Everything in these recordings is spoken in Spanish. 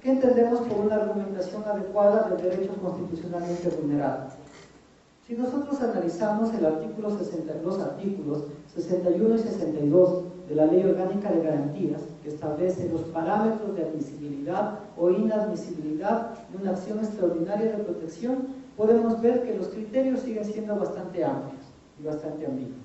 ¿Qué entendemos por una argumentación adecuada del derecho constitucionalmente vulnerado? Si nosotros analizamos los artículos 61 y 62 de la Ley Orgánica de Garantías, que establece los parámetros de admisibilidad o inadmisibilidad de una acción extraordinaria de protección, podemos ver que los criterios siguen siendo bastante amplios y bastante ambiguos.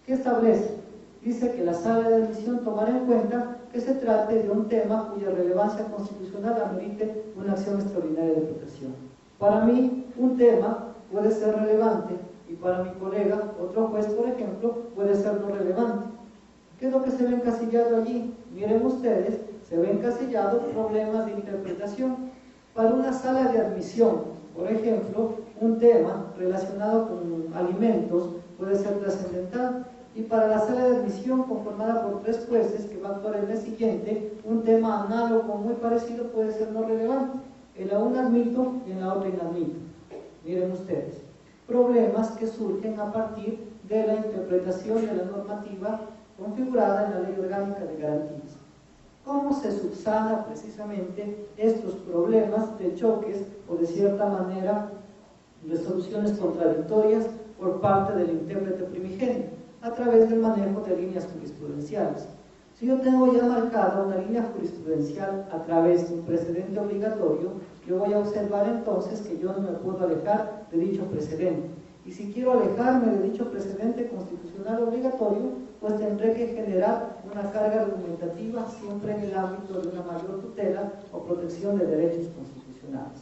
¿Qué establece? Dice que la sala de admisión tomará en cuenta que se trate de un tema cuya relevancia constitucional amerite una acción extraordinaria de protección. Para mí, un tema puede ser relevante y para mi colega, otro juez, por ejemplo, puede ser no relevante. ¿Qué es lo que se ve encasillado allí? Miren ustedes, se ve encasillado problemas de interpretación. Para una sala de admisión, por ejemplo, un tema relacionado con alimentos puede ser trascendental, y para la sala de admisión conformada por 3 jueces que va a actuar el mes siguiente, un tema análogo muy parecido puede ser no relevante. En la una admito y en la otra inadmito. Miren ustedes, problemas que surgen a partir de la interpretación de la normativa configurada en la Ley Orgánica de Garantías. ¿Cómo se subsana precisamente estos problemas de choques o de cierta manera resoluciones contradictorias por parte del intérprete primigenio? A través del manejo de líneas jurisprudenciales. Si yo tengo ya marcada una línea jurisprudencial a través de un precedente obligatorio, yo voy a observar entonces que yo no me puedo alejar de dicho precedente. Y si quiero alejarme de dicho precedente constitucional obligatorio, pues tendré que generar una carga argumentativa siempre en el ámbito de una mayor tutela o protección de derechos constitucionales.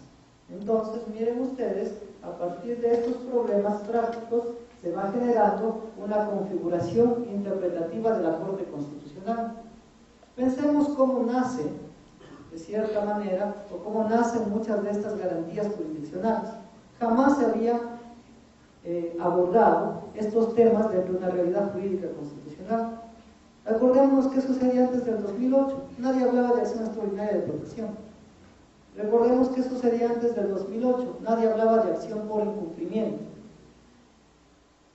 Entonces, miren ustedes, a partir de estos problemas prácticos, se va generando una configuración interpretativa de la Corte Constitucional. Pensemos cómo nace, de cierta manera, o cómo nacen muchas de estas garantías jurisdiccionales. Jamás se había abordado estos temas dentro de una realidad jurídica constitucional. Acordémonos qué sucedía antes del 2008. Nadie hablaba de acción extraordinaria de protección. Recordemos qué sucedía antes del 2008. Nadie hablaba de acción por incumplimiento.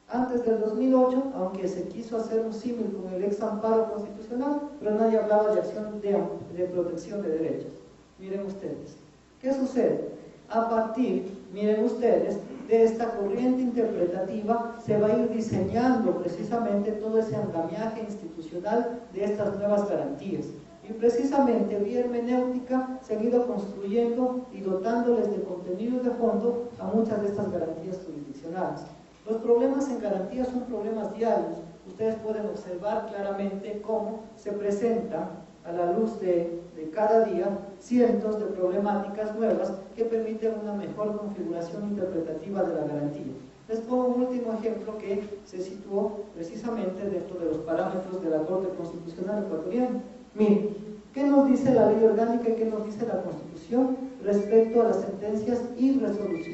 Antes del 2008, aunque se quiso hacer un símil con el ex amparo constitucional, pero nadie hablaba de acción de protección de derechos. Miren ustedes, ¿qué sucede? A partir, miren ustedes, de esta corriente interpretativa se va a ir diseñando precisamente todo ese andamiaje institucional de estas nuevas garantías. Y precisamente vía hermenéutica se han ido construyendo y dotándoles de contenido de fondo a muchas de estas garantías jurisdiccionales. Los problemas en garantías son problemas diarios. Ustedes pueden observar claramente cómo se presentan a la luz de cada día cientos de problemáticas nuevas que permiten una mejor configuración interpretativa de la garantía. Les pongo un último ejemplo que se situó precisamente dentro de los parámetros de la Corte Constitucional ecuatoriana. Miren, ¿qué nos dice la Ley Orgánica y qué nos dice la Constitución respecto a las sentencias y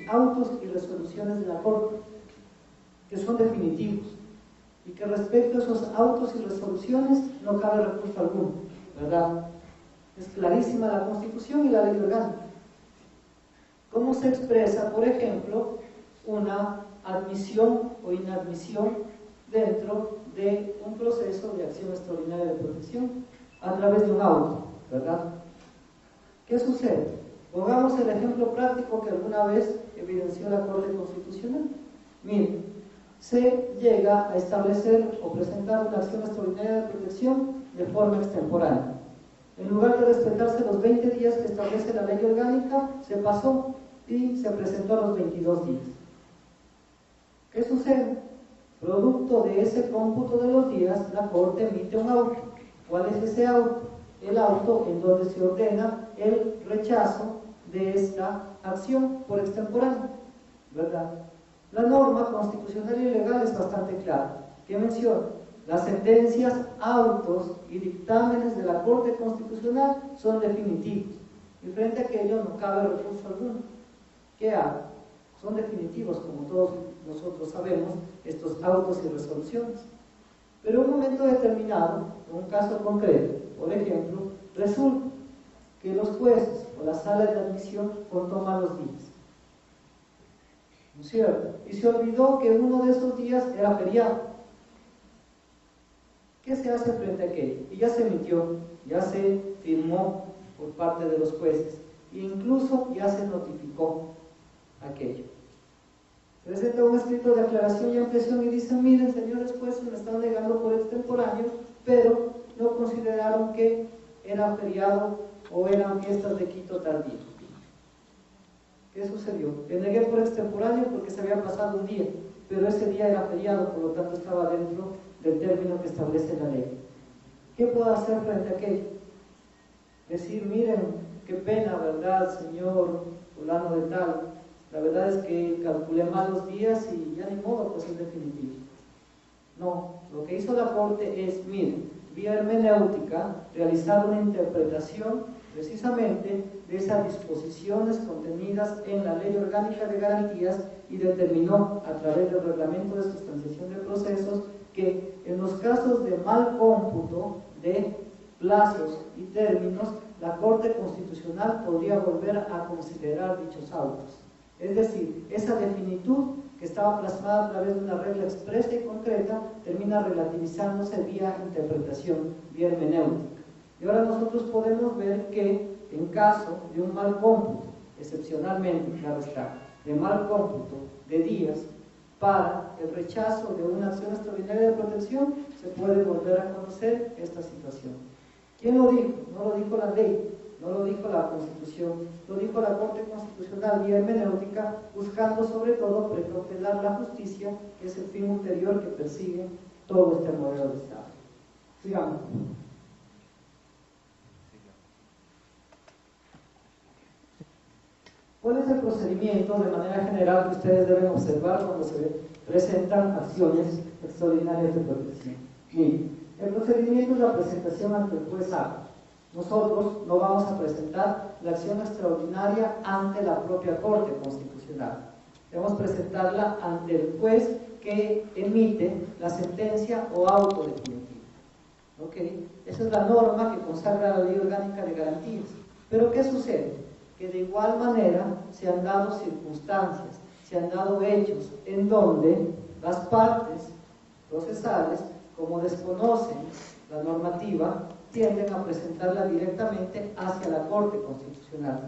autos y resoluciones de la Corte? Que son definitivos y que respecto a esos autos y resoluciones no cabe recurso alguno, ¿verdad? Es clarísima la Constitución y la Ley Orgánica. ¿Cómo se expresa, por ejemplo, una admisión o inadmisión dentro de un proceso de acción extraordinaria de protección? A través de un auto, ¿verdad? ¿Qué sucede? Pongamos el ejemplo práctico que alguna vez evidenció la Corte Constitucional. Miren, se llega a establecer o presentar una acción extraordinaria de protección de forma extemporánea. En lugar de respetarse los 20 días que establece la Ley Orgánica, se pasó y se presentó a los 22 días. ¿Qué sucede? Producto de ese cómputo de los días, la Corte emite un auto. ¿Cuál es ese auto? El auto en donde se ordena el rechazo de esta acción por extemporánea, ¿verdad? La norma constitucional y legal es bastante clara. ¿Qué menciona? Las sentencias, autos y dictámenes de la Corte Constitucional son definitivos. Y frente a aquello no cabe recurso alguno. ¿Qué hago? Son definitivos, como todos nosotros sabemos, estos autos y resoluciones. Pero en un momento determinado, en un caso concreto, por ejemplo, resulta que los jueces o la sala de admisión toman los días. ¿No es cierto? Y se olvidó que uno de esos días era feriado. ¿Qué se hace frente a aquello? Y ya se emitió, ya se firmó por parte de los jueces, e incluso ya se notificó aquello. Se presenta un escrito de aclaración y ampliación y dicen: miren, señores jueces, me están negando por extemporáneo, pero no consideraron que era feriado o eran fiestas de Quito tardío. ¿Qué sucedió? Le negué por extemporáneo porque se había pasado un día, pero ese día era feriado, por lo tanto estaba dentro del término que establece la ley. ¿Qué puedo hacer frente a aquello? Decir: miren, qué pena, ¿verdad, señor fulano de tal? La verdad es que calculé mal los días y ya ni modo, pues es definitivo. No, lo que hizo la Corte es, miren, vía hermenéutica, realizar una interpretación precisamente de esas disposiciones contenidas en la Ley Orgánica de Garantías y determinó a través del Reglamento de Sustanciación de Procesos que en los casos de mal cómputo de plazos y términos, la Corte Constitucional podría volver a considerar dichos autos. Es decir, esa definitud que estaba plasmada a través de una regla expresa y concreta termina relativizándose vía interpretación, vía hermenéutica. Y ahora nosotros podemos ver que en caso de un mal cómputo, excepcionalmente, claro está, de mal cómputo de días para el rechazo de una acción extraordinaria de protección, se puede volver a conocer esta situación. ¿Quién lo dijo? No lo dijo la ley, no lo dijo la Constitución, lo dijo la Corte Constitucional vía hermenéutica, buscando sobre todo precautelar la justicia, que es el fin ulterior que persigue todo este modelo de Estado. Sigamos. ¿Cuál es el procedimiento de manera general que ustedes deben observar cuando se presentan acciones extraordinarias de protección? Miren, el procedimiento es la presentación ante el juez A. Nosotros no vamos a presentar la acción extraordinaria ante la propia Corte Constitucional. Debemos presentarla ante el juez que emite la sentencia o auto definitivo. ¿Okay? Esa es la norma que consagra la Ley Orgánica de Garantías. Pero ¿qué sucede? Que de igual manera se han dado circunstancias, se han dado hechos en donde las partes procesales, como desconocen la normativa, tienden a presentarla directamente hacia la Corte Constitucional.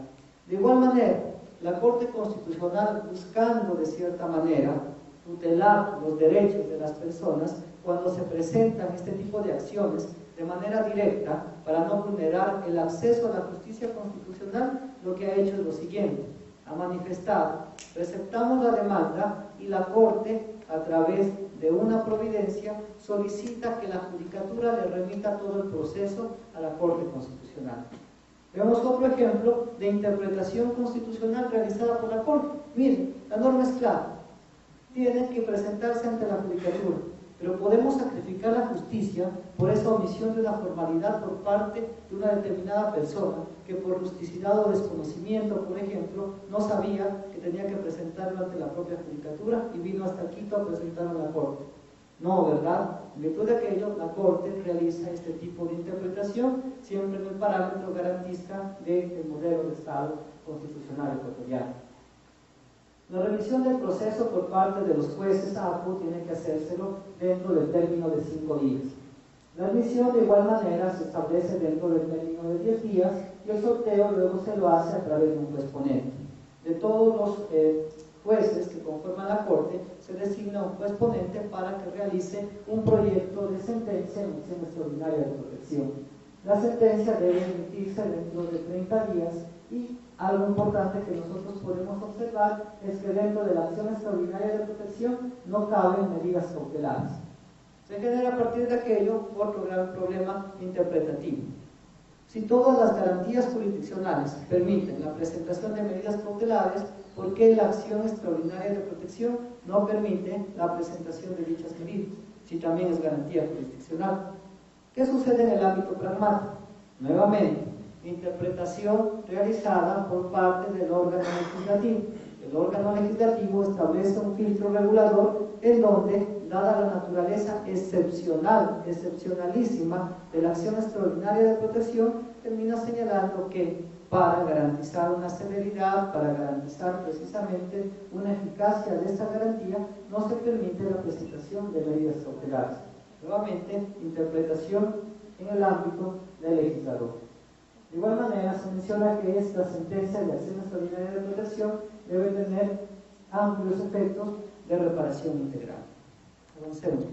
De igual manera, la Corte Constitucional, buscando de cierta manera tutelar los derechos de las personas, cuando se presentan este tipo de acciones de manera directa, para no vulnerar el acceso a la justicia constitucional, lo que ha hecho es lo siguiente: ha manifestado, presentamos la demanda y la Corte, a través de una providencia, solicita que la Judicatura le remita todo el proceso a la Corte Constitucional. Veamos otro ejemplo de interpretación constitucional realizada por la Corte. Miren, la norma es clara, tienen que presentarse ante la Judicatura, pero podemos sacrificar la justicia por esa omisión de una formalidad por parte de una determinada persona que por rusticidad o desconocimiento, por ejemplo, no sabía que tenía que presentarlo ante la propia Judicatura y vino hasta Quito a presentarlo a la Corte. No, ¿verdad? En virtud de aquello, la Corte realiza este tipo de interpretación, siempre en el parámetro garantista del modelo de Estado constitucional ecuatoriano. La revisión del proceso por parte de los jueces APU tiene que hacérselo dentro del término de 5 días. La admisión de igual manera se establece dentro del término de 10 días y el sorteo luego se lo hace a través de un juez ponente. De todos los jueces que conforman la Corte, se designa un juez ponente para que realice un proyecto de sentencia en acción extraordinaria de protección. La sentencia debe emitirse dentro de 30 días y algo importante que nosotros podemos observar es que dentro de la acción extraordinaria de protección no caben medidas cautelares. Se genera a partir de aquello otro gran problema interpretativo. Si todas las garantías jurisdiccionales permiten la presentación de medidas cautelares, ¿por qué la acción extraordinaria de protección no permite la presentación de dichas medidas, si también es garantía jurisdiccional? ¿Qué sucede en el ámbito pragmático? Nuevamente, interpretación realizada por parte del órgano legislativo. El órgano legislativo establece un filtro regulador en donde, dada la naturaleza excepcional, excepcionalísima de la acción extraordinaria de protección, termina señalando que para garantizar una celeridad, para garantizar precisamente una eficacia de esta garantía, no se permite la presentación de medidas cautelares. Nuevamente, interpretación en el ámbito del legislador. De igual manera, se menciona que esta sentencia de acción extraordinaria de protección debe tener amplios efectos de reparación integral. Avancemos.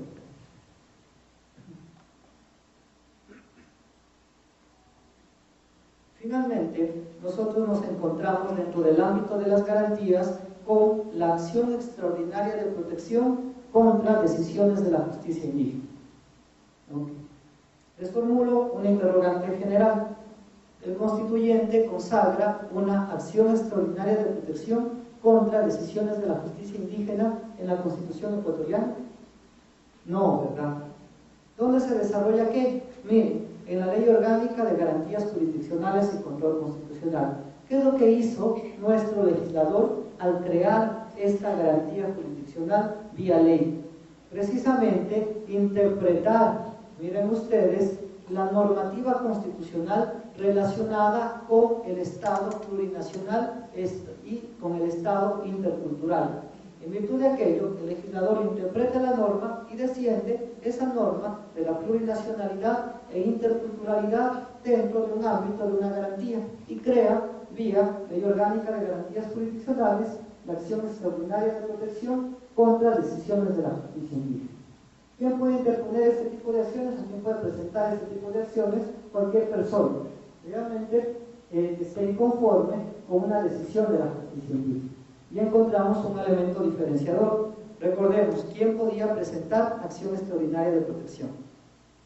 Finalmente, nosotros nos encontramos dentro del ámbito de las garantías con la acción extraordinaria de protección contra decisiones de la justicia indígena. Les formulo una interrogante general. El constituyente consagra una acción extraordinaria de protección contra decisiones de la justicia indígena en la Constitución ecuatoriana. No, ¿verdad? ¿Dónde se desarrolla qué? Miren, en la Ley Orgánica de Garantías Jurisdiccionales y Control Constitucional. ¿Qué es lo que hizo nuestro legislador al crear esta garantía jurisdiccional vía ley? Precisamente interpretar, miren ustedes, la normativa constitucional relacionada con el Estado plurinacional y con el Estado intercultural. En virtud de aquello, el legislador interpreta la norma y desciende esa norma de la plurinacionalidad e interculturalidad dentro de un ámbito de una garantía y crea, vía Ley Orgánica de Garantías Jurisdiccionales, la acción extraordinaria de protección contra decisiones de la justicia indígena. ¿Quién puede interponer este tipo de acciones o quién puede presentar este tipo de acciones? Cualquier persona, realmente esté inconforme con una decisión de la justicia indígena. Y encontramos un elemento diferenciador. Recordemos, ¿quién podía presentar acción extraordinaria de protección?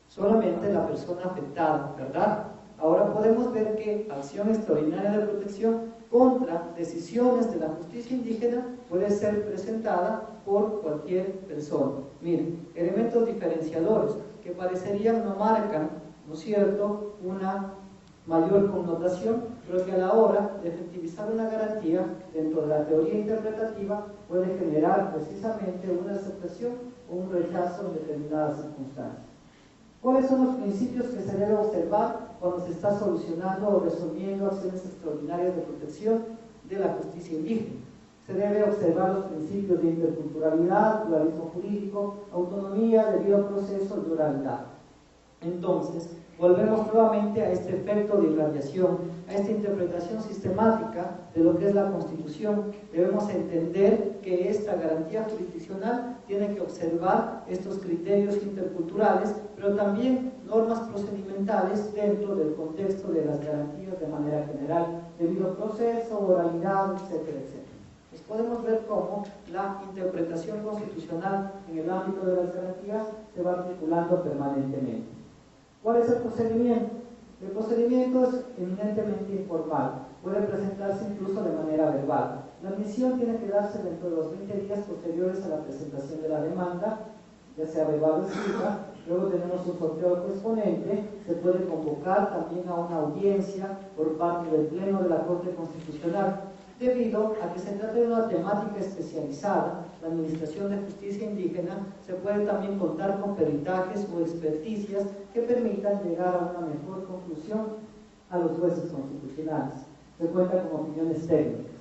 Solamente la persona afectada, ¿verdad? Ahora podemos ver que acción extraordinaria de protección contra decisiones de la justicia indígena puede ser presentada por cualquier persona. Miren, elementos diferenciadores que parecerían no marcan, ¿no es cierto?, una mayor connotación, pero que a la hora de efectivizar una garantía dentro de la teoría interpretativa puede generar precisamente una aceptación o un rechazo en determinadas circunstancias. ¿Cuáles son los principios que se debe observar cuando se está solucionando o resolviendo acciones extraordinarias de protección de la justicia indígena? Se debe observar los principios de interculturalidad, pluralismo jurídico, autonomía, debido proceso y oralidad. Entonces, volvemos nuevamente a este efecto de irradiación, a esta interpretación sistemática de lo que es la Constitución. Debemos entender que esta garantía jurisdiccional tiene que observar estos criterios interculturales, pero también normas procedimentales dentro del contexto de las garantías de manera general, debido proceso, oralidad, etcétera, etcétera. Pues podemos ver cómo la interpretación constitucional en el ámbito de las garantías se va articulando permanentemente. ¿Cuál es el procedimiento? El procedimiento es eminentemente informal, puede presentarse incluso de manera verbal. La admisión tiene que darse dentro de los 20 días posteriores a la presentación de la demanda, ya sea verbal o escrita. Luego tenemos un sorteo correspondiente, se puede convocar también a una audiencia por parte del Pleno de la Corte Constitucional. Debido a que se trata de una temática especializada, la administración de justicia indígena, se puede también contar con peritajes o experticias que permitan llegar a una mejor conclusión a los jueces constitucionales. Se cuenta con opiniones técnicas.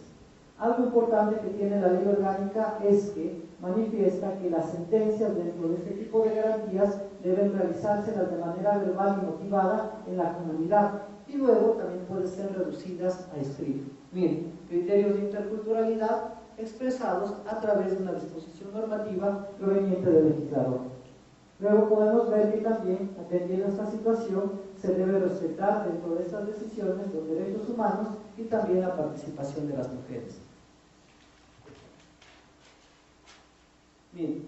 Algo importante que tiene la ley orgánica es que manifiesta que las sentencias dentro de este tipo de garantías deben realizárselas de manera verbal y motivada en la comunidad y luego también pueden ser reducidas a escrito. Miren, criterios de interculturalidad expresados a través de una disposición normativa proveniente del legislador. Luego podemos ver que también, atendiendo a esta situación, se debe respetar dentro de estas decisiones los derechos humanos y también la participación de las mujeres. Bien,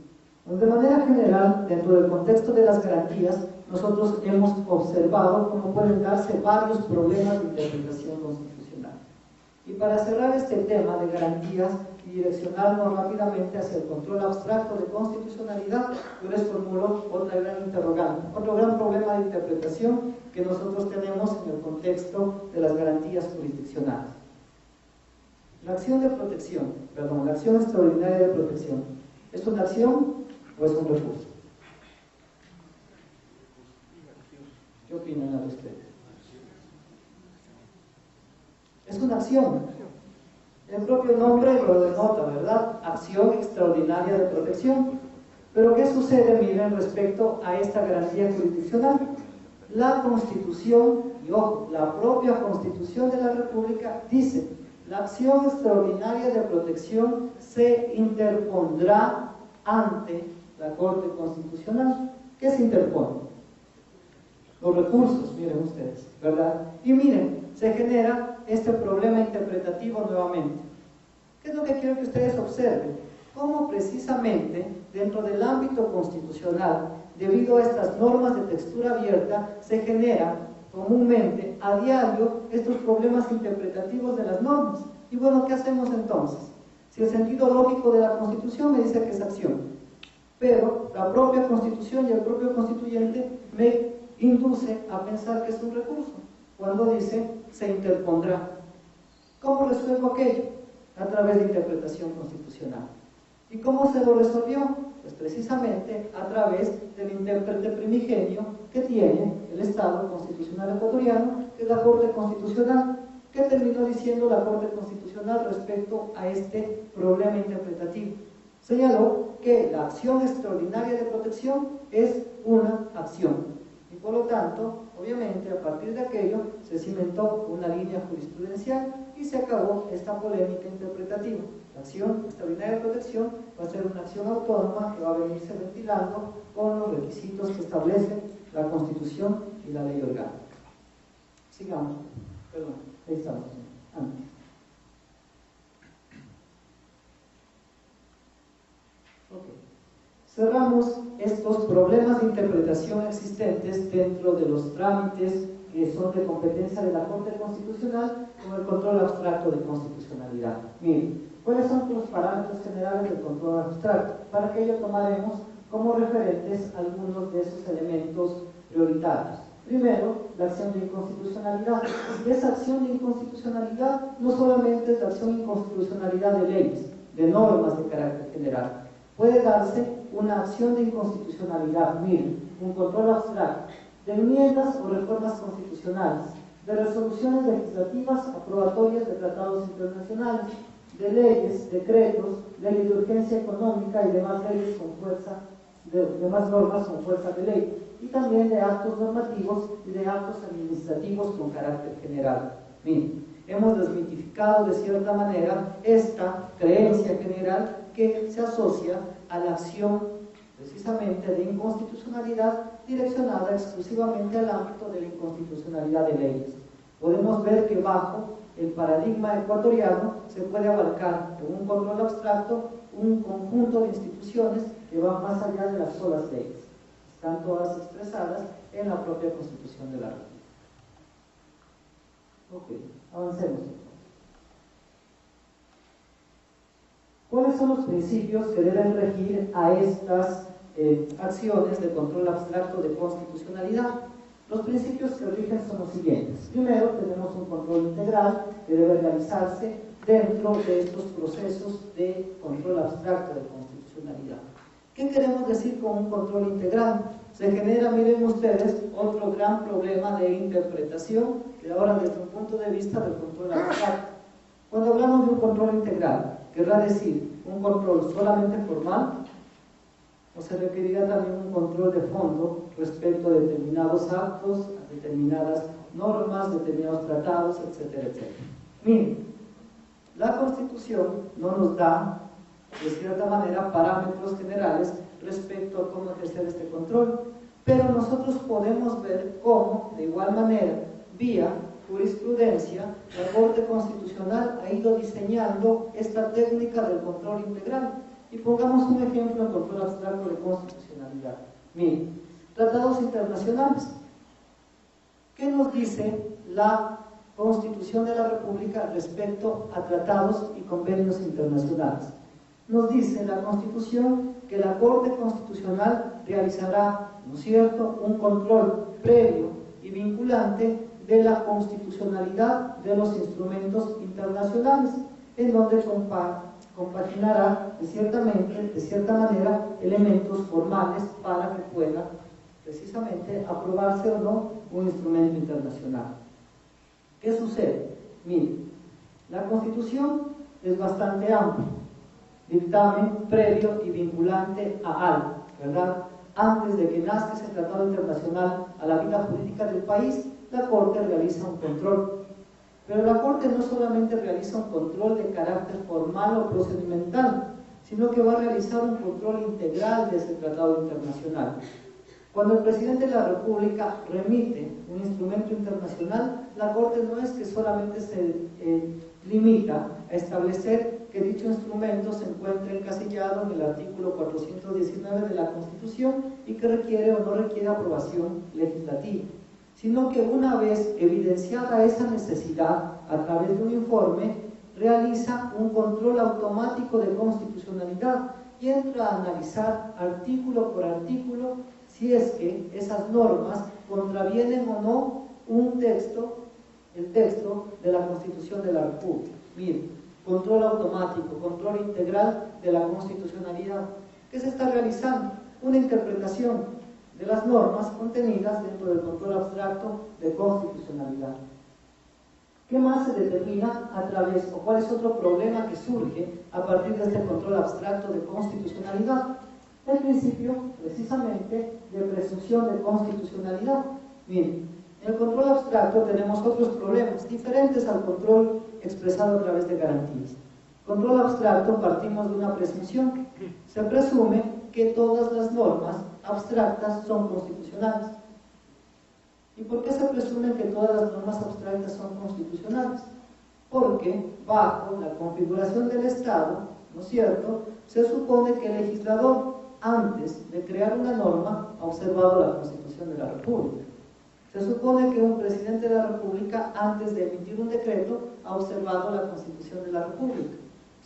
pues de manera general, dentro del contexto de las garantías, nosotros hemos observado cómo pueden darse varios problemas de interpretación constitucional. Y para cerrar este tema de garantías y direccionarnos rápidamente hacia el control abstracto de constitucionalidad, yo les formulo otra gran interrogante, otro gran problema de interpretación que nosotros tenemos en el contexto de las garantías jurisdiccionales. La acción de protección, la acción extraordinaria de protección, ¿es una acción o es un recurso? ¿Qué opinan ustedes? Es una acción. El propio nombre lo denota, ¿verdad? Acción extraordinaria de protección. Pero ¿qué sucede, miren, respecto a esta garantía jurisdiccional? La Constitución, y ojo, la propia Constitución de la República dice: la acción extraordinaria de protección se interpondrá ante la Corte Constitucional. ¿Qué se interpone? Los recursos, miren ustedes, ¿verdad? Y miren, se genera este problema interpretativo nuevamente. ¿Qué es lo que quiero que ustedes observen? Cómo precisamente dentro del ámbito constitucional, debido a estas normas de textura abierta, se generan comúnmente, a diario, estos problemas interpretativos de las normas. Y bueno, ¿qué hacemos entonces? Si el sentido lógico de la Constitución me dice que es acción, pero la propia Constitución y el propio constituyente me induce a pensar que es un recurso, cuando dice se interpondrá. ¿Cómo resuelvo aquello? A través de interpretación constitucional. ¿Y cómo se lo resolvió? Pues precisamente a través del intérprete primigenio que tiene el Estado constitucional ecuatoriano, que es la Corte Constitucional. ¿Qué terminó diciendo la Corte Constitucional respecto a este problema interpretativo? Señaló que la acción extraordinaria de protección es una acción. Y por lo tanto, obviamente, a partir de aquello se cimentó una línea jurisprudencial y se acabó esta polémica interpretativa. La acción extraordinaria de protección va a ser una acción autónoma que va a venirse ventilando con los requisitos que establece la Constitución y la ley orgánica. Sigamos. Perdón, ahí estamos. Antes. Okay. Cerramos estos problemas de interpretación existentes dentro de los trámites que son de competencia de la Corte Constitucional con el control abstracto de constitucionalidad. Miren, ¿cuáles son los parámetros generales del control abstracto? Para que ello tomaremos como referentes algunos de esos elementos prioritarios. Primero, la acción de inconstitucionalidad. Esa acción de inconstitucionalidad no solamente es la acción de inconstitucionalidad de leyes, de normas de carácter general. Puede darse una acción de inconstitucionalidad, miren, un control abstracto, de enmiendas o reformas constitucionales, de resoluciones legislativas aprobatorias de tratados internacionales, de leyes, decretos, leyes de urgencia económica y demás leyes con fuerza, demás normas con fuerza de ley, y también de actos normativos y de actos administrativos con carácter general. Miren, hemos desmitificado de cierta manera esta creencia general que se asocia a la acción precisamente de inconstitucionalidad direccionada exclusivamente al ámbito de la inconstitucionalidad de leyes. Podemos ver que bajo el paradigma ecuatoriano se puede abarcar en un control abstracto un conjunto de instituciones que van más allá de las solas leyes. Están todas expresadas en la propia Constitución de la República. Ok, avancemos. ¿Cuáles son los principios que deben regir a estas acciones de control abstracto de constitucionalidad? Los principios que rigen son los siguientes. Primero, tenemos un control integral que debe realizarse dentro de estos procesos de control abstracto de constitucionalidad. ¿Qué queremos decir con un control integral? Se genera, miren ustedes, otro gran problema de interpretación que ahora desde un punto de vista del control abstracto. Cuando hablamos de un control integral, querrá decir un control solamente formal, o se requerirá también un control de fondo respecto a determinados actos, a determinadas normas, determinados tratados, etcétera, etcétera. Miren, la Constitución no nos da, de cierta manera, parámetros generales respecto a cómo ejercer este control, pero nosotros podemos ver cómo, de igual manera, vía jurisprudencia, la Corte Constitucional ha ido diseñando esta técnica del control integral. Y pongamos un ejemplo en control abstracto de constitucionalidad. Miren, tratados internacionales. ¿Qué nos dice la Constitución de la República respecto a tratados y convenios internacionales? Nos dice la Constitución que la Corte Constitucional realizará, ¿no es cierto?, un control previo y vinculante de la constitucionalidad de los instrumentos internacionales, en donde compaginará de cierta manera elementos formales para que pueda precisamente aprobarse o no un instrumento internacional. ¿Qué sucede? Miren, la Constitución es bastante amplia, dictamen previo y vinculante a algo, ¿verdad? antes de que nazca ese tratado internacional a la vida jurídica del país, la Corte realiza un control. Pero la Corte no solamente realiza un control de carácter formal o procedimental, sino que va a realizar un control integral de ese tratado internacional. Cuando el presidente de la República remite un instrumento internacional, la Corte no es que solamente se limita a establecer que dicho instrumento se encuentre encasillado en el artículo 419 de la Constitución y que requiere o no requiere aprobación legislativa, sino que una vez evidenciada esa necesidad a través de un informe, realiza un control automático de constitucionalidad y entra a analizar artículo por artículo si es que esas normas contravienen o no un texto, el texto de la Constitución de la República. Miren, control automático, control integral de la constitucionalidad. ¿Qué se está realizando? Una interpretación de las normas contenidas dentro del control abstracto de constitucionalidad. ¿Qué más se determina a través, o cuál es otro problema que surge a partir de este control abstracto de constitucionalidad? El principio, precisamente, de presunción de constitucionalidad. Miren, en el control abstracto tenemos otros problemas, diferentes al control expresado a través de garantías. Control abstracto, partimos de una presunción. Se presume que todas las normas abstractas son constitucionales. ¿Y por qué se presume que todas las normas abstractas son constitucionales? Porque bajo la configuración del Estado, ¿no es cierto?, se supone que el legislador, antes de crear una norma, ha observado la Constitución de la República. Se supone que un presidente de la República, antes de emitir un decreto, ha observado la Constitución de la República.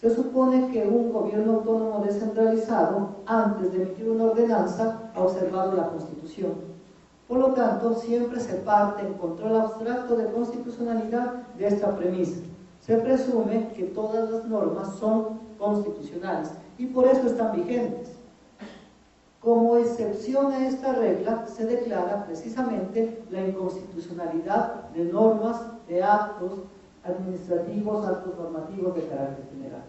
Se supone que un gobierno autónomo descentralizado, antes de emitir una ordenanza, ha observado la Constitución. Por lo tanto, siempre se parte en control abstracto de constitucionalidad de esta premisa. Se presume que todas las normas son constitucionales y por eso están vigentes. Como excepción a esta regla, se declara precisamente la inconstitucionalidad de normas, de actos administrativos, actos normativos de carácter general.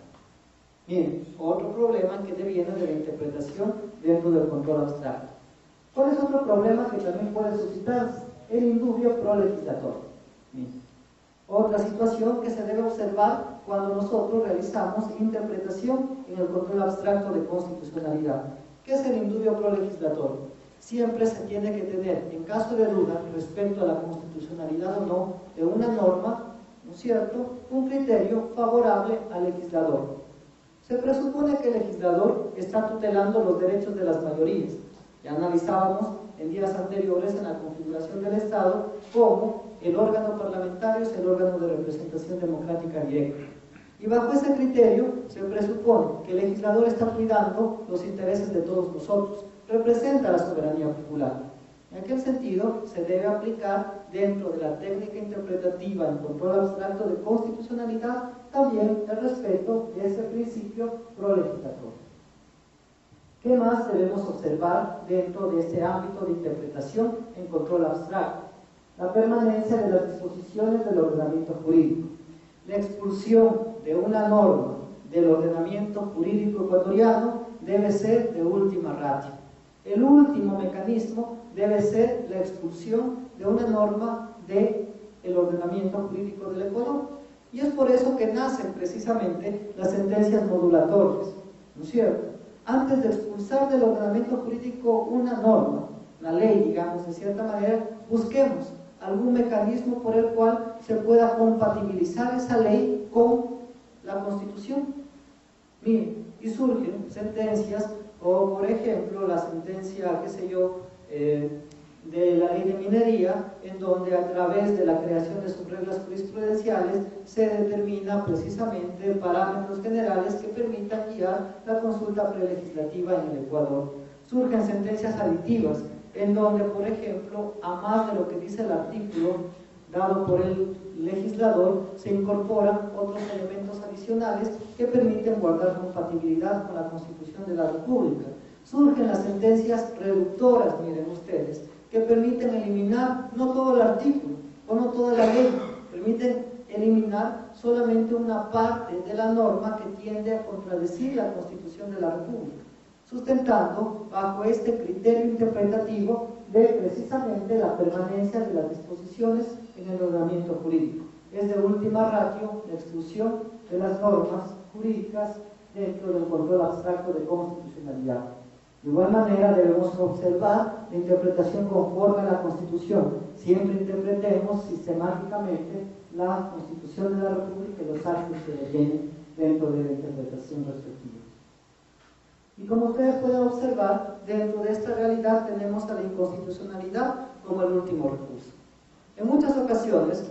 Bien, otro problema que deviene de la interpretación dentro del control abstracto. ¿Cuál es otro problema que también puede suscitarse? El indubio prolegislatorio. Bien. Otra situación que se debe observar cuando nosotros realizamos interpretación en el control abstracto de constitucionalidad. ¿Qué es el indubio prolegislatorio? Siempre se tiene que tener, en caso de duda respecto a la constitucionalidad o no de una norma, ¿no es cierto?, un criterio favorable al legislador. Se presupone que el legislador está tutelando los derechos de las mayorías. Ya analizábamos en días anteriores en la configuración del Estado cómo el órgano parlamentario es el órgano de representación democrática directa. Y bajo ese criterio se presupone que el legislador está cuidando los intereses de todos nosotros, representa la soberanía popular. En aquel sentido, se debe aplicar dentro de la técnica interpretativa en control abstracto de constitucionalidad también el respeto de ese principio prolegislatorio. ¿Qué más debemos observar dentro de este ámbito de interpretación en control abstracto? La permanencia de las disposiciones del ordenamiento jurídico. La expulsión de una norma del ordenamiento jurídico ecuatoriano debe ser de última ratio. El último mecanismo debe ser la expulsión de una norma del ordenamiento jurídico del Ecuador. Y es por eso que nacen precisamente las sentencias modulatorias, ¿no es cierto? Antes de expulsar del ordenamiento jurídico una norma, una ley, digamos, de cierta manera, busquemos algún mecanismo por el cual se pueda compatibilizar esa ley con la Constitución. Miren, y surgen sentencias, o por ejemplo la sentencia, qué sé yo, de la ley de minería, en donde a través de la creación de sus reglas jurisprudenciales se determina precisamente parámetros generales que permitan guiar la consulta prelegislativa en el Ecuador. Surgen sentencias aditivas, en donde, por ejemplo, a más de lo que dice el artículo dado por el legislador, se incorporan otros elementos adicionales que permiten guardar compatibilidad con la Constitución de la República. Surgen las sentencias reductoras, miren ustedes, que permiten eliminar no todo el artículo o no toda la ley, permiten eliminar solamente una parte de la norma que tiende a contradecir la Constitución de la República. sustentando bajo este criterio interpretativo de precisamente la permanencia de las disposiciones en el ordenamiento jurídico. Es de última ratio la exclusión de las normas jurídicas dentro del control abstracto de constitucionalidad. De igual manera debemos observar la interpretación conforme a la Constitución. Siempre interpretemos sistemáticamente la Constitución de la República y los actos que devienen dentro de la interpretación respectiva. Y como ustedes pueden observar, dentro de esta realidad tenemos a la inconstitucionalidad como el último recurso. En muchas ocasiones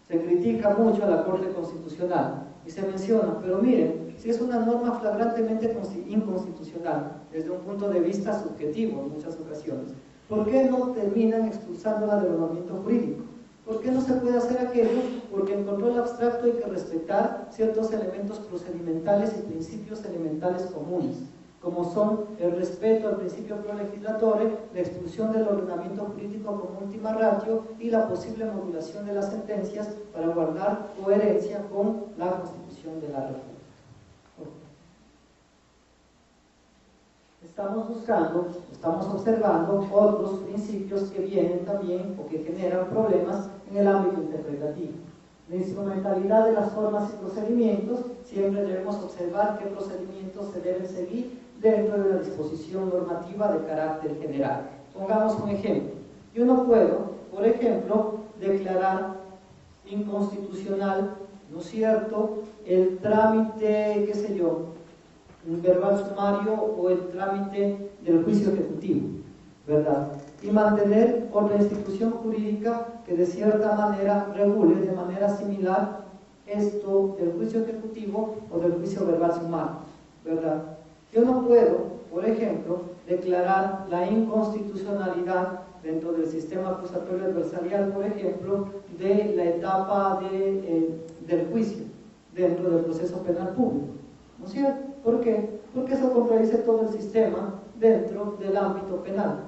se critica mucho a la Corte Constitucional y se menciona, pero miren, si es una norma flagrantemente inconstitucional desde un punto de vista subjetivo en muchas ocasiones, ¿por qué no terminan expulsándola del ordenamiento jurídico? ¿Por qué no se puede hacer aquello? Porque en control abstracto hay que respetar ciertos elementos procedimentales y principios elementales comunes, como son el respeto al principio pro legislatore, la exclusión del ordenamiento jurídico como última ratio y la posible modulación de las sentencias para guardar coherencia con la Constitución de la República. Estamos observando otros principios que vienen también o que generan problemas en el ámbito interpretativo. La instrumentalidad de las formas y procedimientos, siempre debemos observar qué procedimientos se deben seguir dentro de la disposición normativa de carácter general. Pongamos un ejemplo. Yo no puedo, por ejemplo, declarar inconstitucional, ¿no es cierto?, el trámite, qué sé yo, un verbal sumario o el trámite del juicio ejecutivo, ¿verdad? Y mantener otra institución jurídica que de cierta manera regule de manera similar esto del juicio ejecutivo o del juicio verbal sumario, ¿verdad? Yo no puedo, por ejemplo, declarar la inconstitucionalidad dentro del sistema acusatorio adversarial, por ejemplo, de la etapa del juicio dentro del proceso penal público, ¿no es cierto? ¿Por qué? Porque eso contradice todo el sistema dentro del ámbito penal.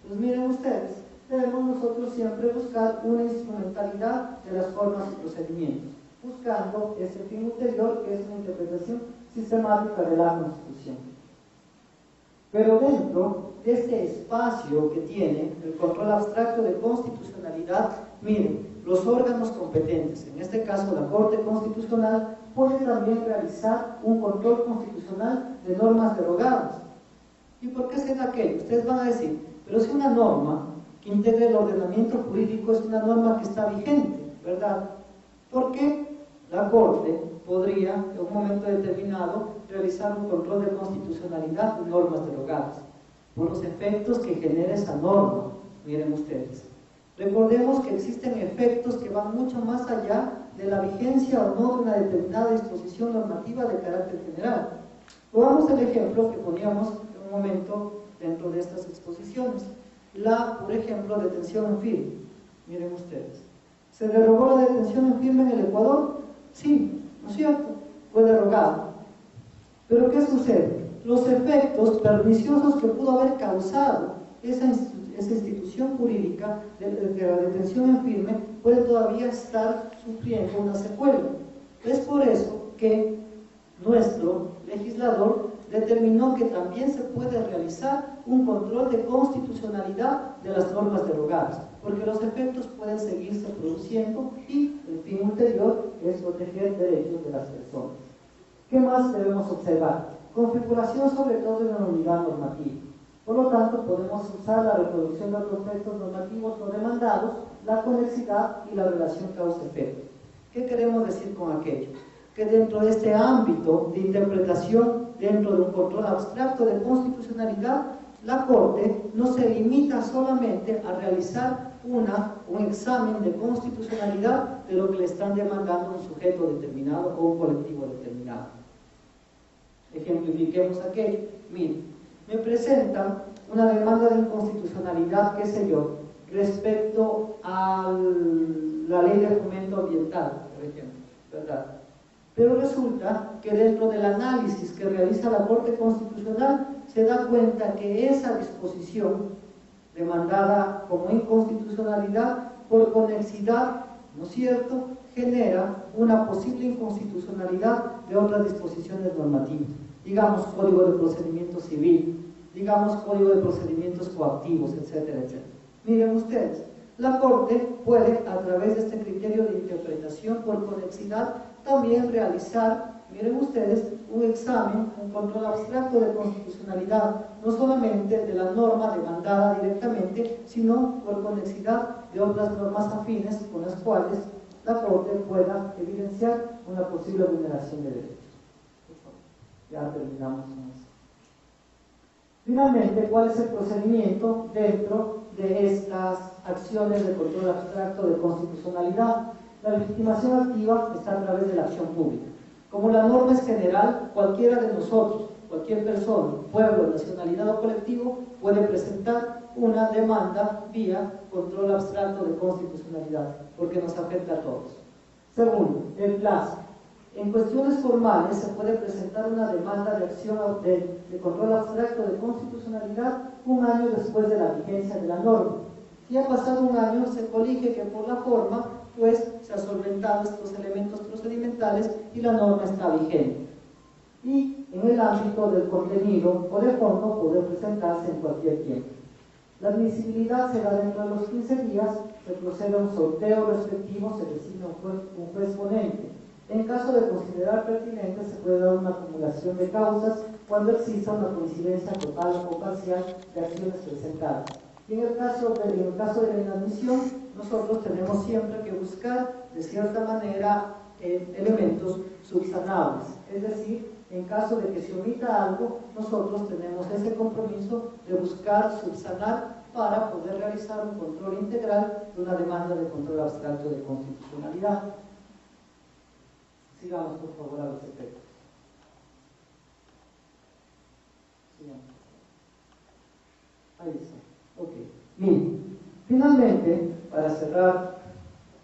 Pues miren ustedes, debemos nosotros siempre buscar una instrumentalidad de las formas y procedimientos, buscando ese fin ulterior que es una interpretación sistemática de la Constitución. Pero dentro de este espacio que tiene el control abstracto de constitucionalidad, miren, los órganos competentes, en este caso la Corte Constitucional, puede también realizar un control constitucional de normas derogadas. ¿Y por qué será aquello? Ustedes van a decir, pero si una norma que integra el ordenamiento jurídico es una norma que está vigente, ¿verdad? ¿Por qué la Corte podría, en un momento determinado, realizar un control de constitucionalidad de normas derogadas? Por los efectos que genera esa norma, miren ustedes. Recordemos que existen efectos que van mucho más allá de la vigencia o no de una determinada disposición normativa de carácter general. Pongamos el ejemplo que poníamos en un momento dentro de estas exposiciones. Por ejemplo, detención en firme. Miren ustedes. ¿Se derogó la detención en firme en el Ecuador? Sí, ¿no es cierto? Fue derogada. Pero ¿qué sucede? Los efectos perniciosos que pudo haber causado esa institución jurídica de la detención en firme puede todavía estar sufriendo una secuela. Es por eso que nuestro legislador determinó que también se puede realizar un control de constitucionalidad de las normas derogadas, porque los efectos pueden seguirse produciendo y el fin ulterior es proteger derechos de las personas. ¿Qué más debemos observar? Configuración sobre todo de una unidad normativa. Por lo tanto, podemos usar la reproducción de otros textos normativos o demandados, la conexidad y la relación causa-efecto. ¿Qué queremos decir con aquello? Que dentro de este ámbito de interpretación, dentro de un control abstracto de constitucionalidad, la Corte no se limita solamente a realizar un examen de constitucionalidad de lo que le están demandando un sujeto determinado o un colectivo determinado. Ejemplifiquemos aquello. Miren, me presentan una demanda de inconstitucionalidad, qué sé yo, respecto a la ley de fomento ambiental, por ejemplo, ¿verdad? Pero resulta que dentro del análisis que realiza la Corte Constitucional se da cuenta que esa disposición demandada como inconstitucionalidad por conexidad, ¿no es cierto?, genera una posible inconstitucionalidad de otras disposiciones normativas. digamos Código de Procedimiento Civil, digamos Código de Procedimientos Coactivos, etcétera, etcétera. Miren ustedes, la Corte puede, a través de este criterio de interpretación por conexidad, también realizar, miren ustedes, un examen, un control abstracto de constitucionalidad, no solamente de la norma demandada directamente, sino por conexidad de otras normas afines con las cuales la Corte pueda evidenciar una posible vulneración de derechos. Ya terminamos con eso. Finalmente, ¿cuál es el procedimiento dentro de estas acciones de control abstracto de constitucionalidad? La legitimación activa está a través de la acción pública. Como la norma es general, cualquiera de nosotros, cualquier persona, pueblo, nacionalidad o colectivo puede presentar una demanda vía control abstracto de constitucionalidad, porque nos afecta a todos. Segundo, el plazo. En cuestiones formales se puede presentar una demanda de acción de control abstracto de constitucionalidad un año después de la vigencia de la norma. Si ha pasado un año, se colige que por la forma, pues se han solventado estos elementos procedimentales y la norma está vigente. Y en el ámbito del contenido o de fondo puede presentarse en cualquier tiempo. La admisibilidad se da dentro de los 15 días, se procede a un sorteo respectivo, se designa un juez ponente. En caso de considerar pertinente, se puede dar una acumulación de causas cuando exista una coincidencia total o parcial de acciones presentadas. Y en el caso de la inadmisión, nosotros tenemos siempre que buscar, de cierta manera, elementos subsanables. Es decir, en caso de que se omita algo, nosotros tenemos ese compromiso de buscar subsanar para poder realizar un control integral de una demanda de control abstracto de constitucionalidad. Sigamos, por favor, a los efectos. Sigamos. Ahí está. Ok. Bien. Finalmente, para cerrar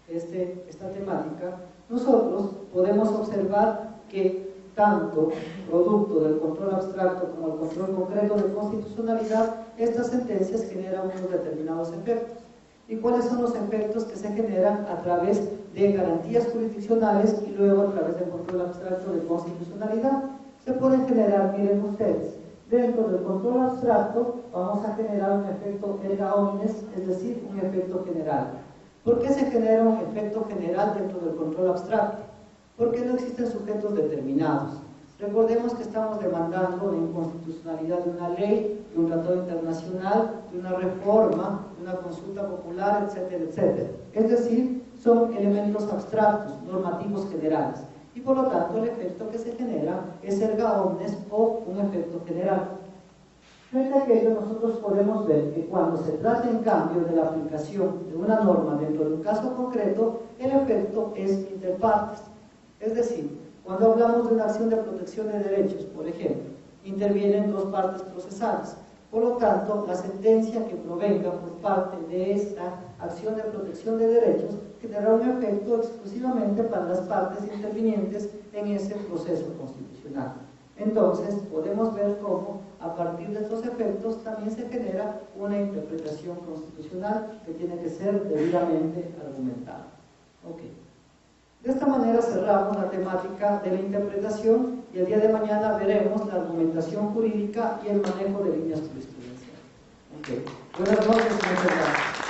esta temática, nosotros podemos observar que tanto producto del control abstracto como el control concreto de constitucionalidad, estas sentencias generan unos determinados efectos. ¿Y cuáles son los efectos que se generan a través de garantías jurisdiccionales y luego a través del control abstracto de constitucionalidad? Se pueden generar, miren ustedes, dentro del control abstracto vamos a generar un efecto erga omnes, es decir, un efecto general. ¿Por qué se genera un efecto general dentro del control abstracto? Porque no existen sujetos determinados. Recordemos que estamos demandando la inconstitucionalidad de una ley, de un tratado internacional, de una reforma, de una consulta popular, etcétera, etcétera. Es decir, son elementos abstractos, normativos generales. Y por lo tanto, el efecto que se genera es erga omnes o un efecto general. Frente a aquello, nosotros podemos ver que cuando se trata, en cambio, de la aplicación de una norma dentro de un caso concreto, el efecto es interpartes. Es decir, cuando hablamos de una acción de protección de derechos, por ejemplo, intervienen dos partes procesales. Por lo tanto, la sentencia que provenga por parte de esta acción de protección de derechos generará un efecto exclusivamente para las partes intervinientes en ese proceso constitucional. Entonces, podemos ver cómo a partir de estos efectos también se genera una interpretación constitucional que tiene que ser debidamente argumentada. Okay. De esta manera cerramos la temática de la interpretación y el día de mañana veremos la argumentación jurídica y el manejo de líneas jurisprudenciales. Okay. Buenas noches, muchas gracias.